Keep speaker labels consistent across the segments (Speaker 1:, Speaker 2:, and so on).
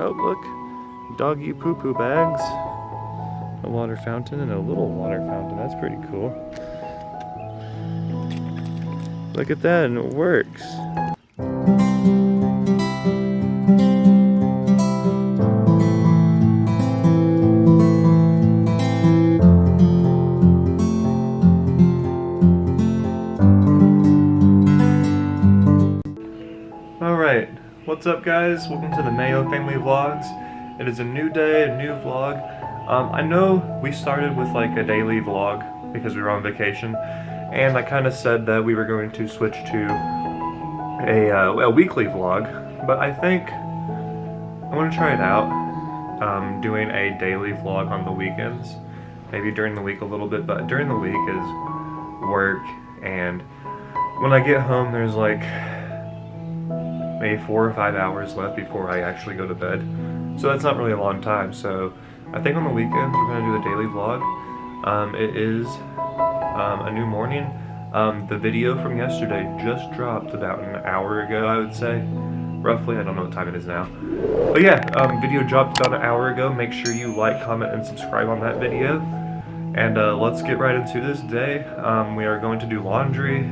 Speaker 1: Oh, look, doggy poo-poo bags. A water fountain and a little water fountain. That's pretty cool. Look at that, and it works. Alright, what's up guys? Welcome to the Mayo family vlogs. It is a new day, a new vlog. I know we started with like a daily vlog because we were on vacation, and I kind of said that we were going to switch to a weekly vlog, but I think I want to try it out, doing a daily vlog on the weekends. Maybe during the week a little bit, but during the week is work, and when I get home there's like maybe 4 or 5 hours left before I actually go to bed. So that's not really a long time. So I think on the weekends we're going to do a daily vlog. It is a new morning. The video from yesterday just dropped about an hour ago, I would say. Roughly, I don't know what time it is now. But yeah, video dropped about an hour ago. Make sure you like, comment, and subscribe on that video. And let's get right into this day. We are going to do laundry.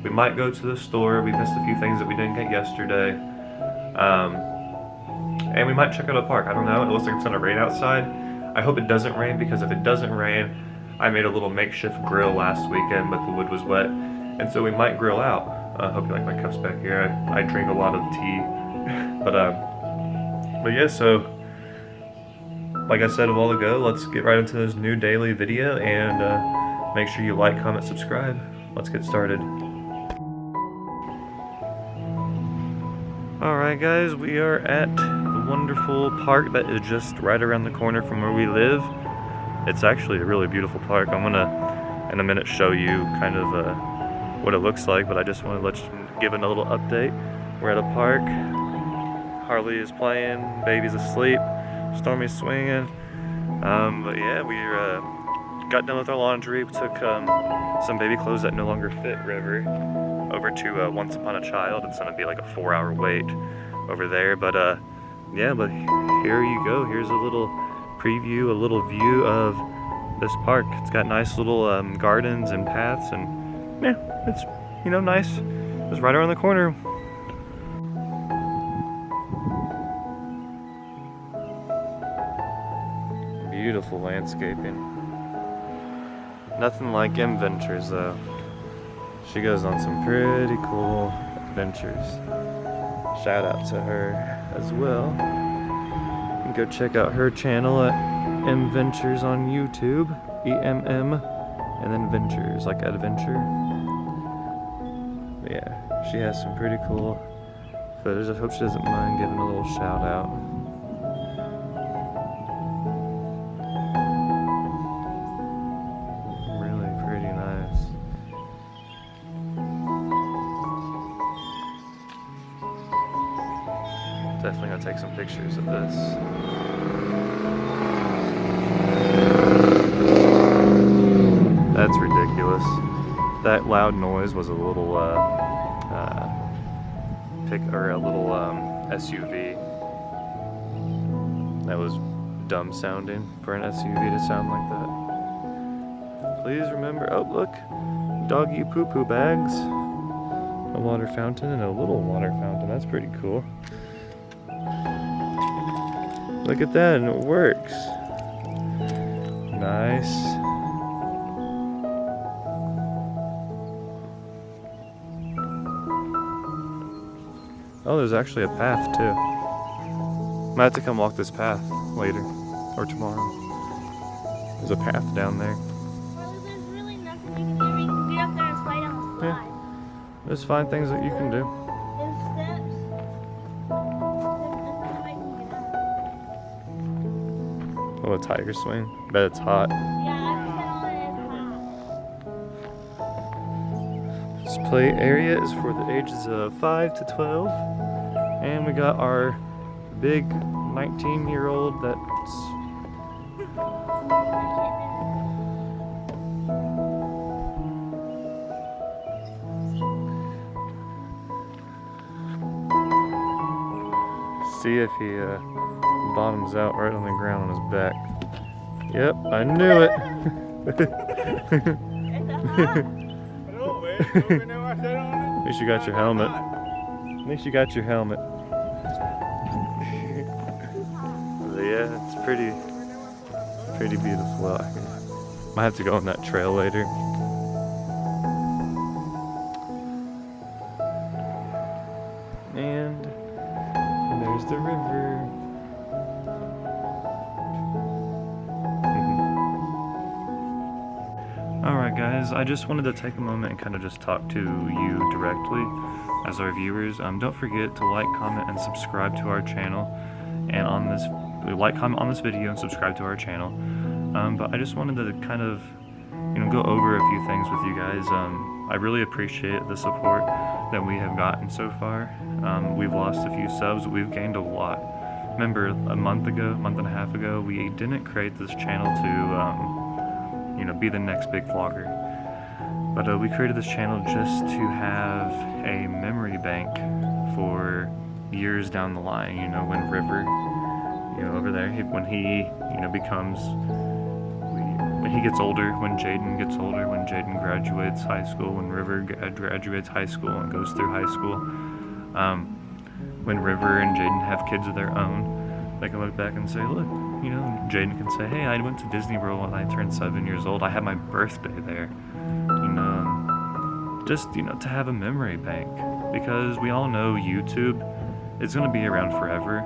Speaker 1: We might go to the store. We missed a few things that we didn't get yesterday. And we might check out a park. I don't know. It looks like it's going to rain outside. I hope it doesn't rain, because if it doesn't rain, I made a little makeshift grill last weekend, but the wood was wet. And so we might grill out. I hope you like my cups back here. I drink a lot of tea. but yeah, so like I said a while ago, let's get right into this new daily video, and make sure you like, comment, subscribe. Let's get started. Alright guys, we are at the wonderful park that is just right around the corner from where we live. It's actually a really beautiful park. I'm gonna in a minute show you kind of what it looks like, but I just want to give it a little update. We're at a park. Harley is playing, baby's asleep, Stormy's swinging. But yeah, we got done with our laundry. We took some baby clothes that no longer fit River over to Once Upon a Child. It's gonna be like a 4-hour wait over there, but yeah, but here you go. Here's a little preview, a little view of this park. It's got nice little gardens and paths, and yeah, it's, you know, nice. It's right around the corner. Beautiful landscaping. Nothing like Adventures though. She goes on some pretty cool adventures. Shout out to her as well. You can go check out her channel at Adventures on YouTube. EMM and then Ventures, like adventure. But yeah, she has some pretty cool footage. I hope she doesn't mind giving a little shout out. Definitely gonna take some pictures of this. That's ridiculous. That loud noise was a little SUV. That was dumb sounding for an SUV to sound like that. Please remember, oh look, doggy poo-poo bags. A water fountain and a little water fountain. That's pretty cool. Look at that, and it works. Nice. Oh, there's actually a path too. Might have to come walk this path later or tomorrow. There's a path down there.
Speaker 2: Well, there's really nothing you can do. You can get up there and slide down the slide.
Speaker 1: Yeah. There's fine things that you can do.
Speaker 2: There's steps.
Speaker 1: Oh, a tiger swing. Bet it's hot.
Speaker 2: Yeah, I bet
Speaker 1: This play area is for the ages of 5 to 12. And we got our big 19-year-old that's see if he bottoms out right on the ground on his back. Yep, I knew it. At least you got your helmet. At least you got your helmet. Yeah, it's pretty beautiful out here. Might have to go on that trail later. And there's the river. Alright guys, I just wanted to take a moment and kind of just talk to you directly as our viewers. Don't forget to like, comment, and subscribe to our channel. And on this, comment on this video and subscribe to our channel. But I just wanted to kind of, go over a few things with you guys. I really appreciate the support that we have gotten so far. We've lost a few subs, but we've gained a lot. Remember, a month and a half ago, we didn't create this channel to, be the next big vlogger. But we created this channel just to have a memory bank for years down the line. When River, over there, when he, when he gets older, when Jaden gets older, when Jaden graduates high school, when River graduates high school and goes through high school, when River and Jaden have kids of their own, they can look back and say, look, Jaden can say, hey, I went to Disney World when I turned 7 years old. I had my birthday there. Just, to have a memory bank. Because we all know YouTube is going to be around forever.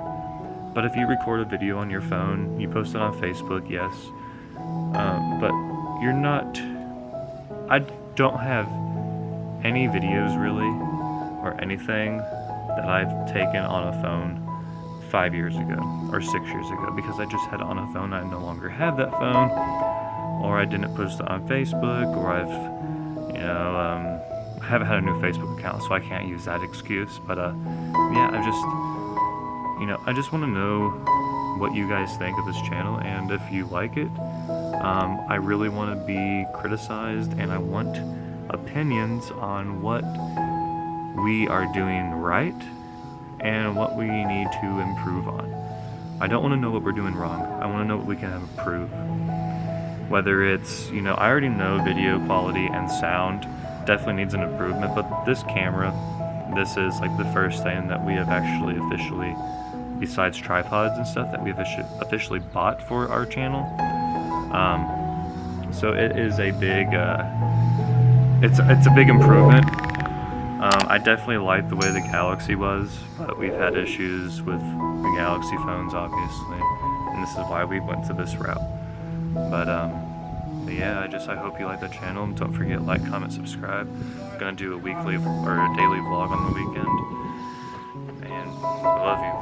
Speaker 1: But if you record a video on your phone, you post it on Facebook, yes. But you're not... I don't have any videos, really, or anything that I've taken on a phone 5 years ago or 6 years ago, because I just had it on a phone. I no longer have that phone, or I didn't post it on Facebook, or I haven't had a new Facebook account, so I can't use that excuse. But yeah, I just want to know what you guys think of this channel, and if you like it. I really want to be criticized, and I want opinions on what we are doing right and what we need to improve on. I don't want to know what we're doing wrong. I want to know what we can improve. Whether it's, I already know video quality and sound definitely needs an improvement, but this camera, this is like the first thing that we have actually officially, besides tripods and stuff, that we have officially bought for our channel. So it is a big, it's a big improvement. I definitely like the way the Galaxy was, but we've had issues with the Galaxy phones, obviously, and this is why we went to this route. But yeah, I hope you like the channel. Don't forget, like, comment, subscribe. I'm gonna do a weekly or a daily vlog on the weekend, and I love you.